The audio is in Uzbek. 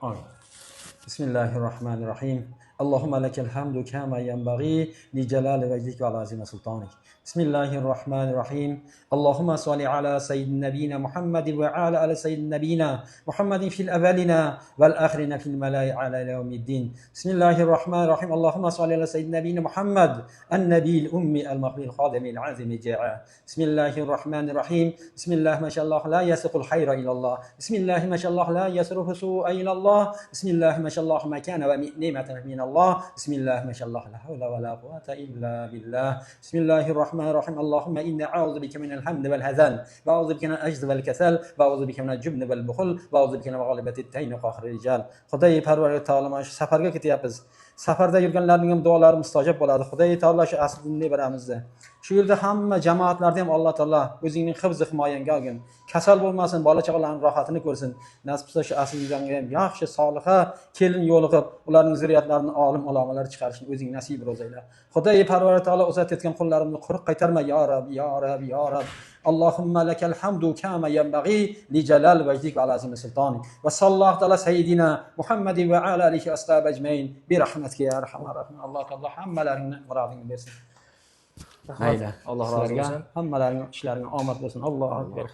آمين. بسم الله الرحمن الرحيم. اللهم لك الحمد كما ينبغي لجلال وجهك وعظيم سلطانك. بسم الله الرحمن الرحيم. اللهم صل على سيدنا نبينا محمد وعلى آل سيدنا نبينا محمد في الأولين والآخرين في الملائكة على يوم الدين. بسم الله الرحمن الرحيم. اللهم صل على سيدنا نبينا محمد النبي الأمي المخبي الخادم العظيم الجاع. بسم الله الرحمن الرحيم. بسم الله ما شاء الله لا يسق الخير إلى الله. بسم الله ما شاء الله لا يصرف سوء إلى الله. بسم الله ما شاء الله ما كان ونعمة من الله. بسم الله ما شاء الله لا حول ولا قوة إلا بالله. بسم الله الرحمن الرحيم. اللهم إنا أعوذ بك من الحمد والهزل، وأعوذ بك من العجز والكسل، وأعوذ بك من الجبن والبخل، وأعوذ بك من غلبة الدين وقهر الرجال. خدای پروردگار تعالی ما shu safarga ketyapmiz. Safarda yurganlarning ham duolari mustajab bo'ladi. Xudoy taolo shu asl dinni biramizda. Shu yerda hamma jamoatlarda ham Alloh taolo o'zining hifzi himoyanga olgin. Kasal bo'lmasin, bola chaqalarning rohatini ko'rsin. Nasib qilsa shu asl dinga ham yaxshi, soliha kelin yo'liqib, ularning zurriyatlarini olim ulamolar chiqarishni o'zing nasib rozayla. Xudoy parvardigor taolo uzatayotgan qo'llarimni quruq qaytarma ya Rab, ya Rab, ya Rab. Allahumma lakal hamdu kama yanbaghi li jalal wajdik wa azim sultanik. Wa sallallahu ala sayyidina Muhammadin wa ala alihi wa ashabi ajmain bi rahmatika ya arhamar rahimin. Alloh taolo hammalaringni murodingni bersin. Mayli. Alloh rozi bo'lsin. Hammalaringning ishlaringga omad bo'lsin. Allohu akbar.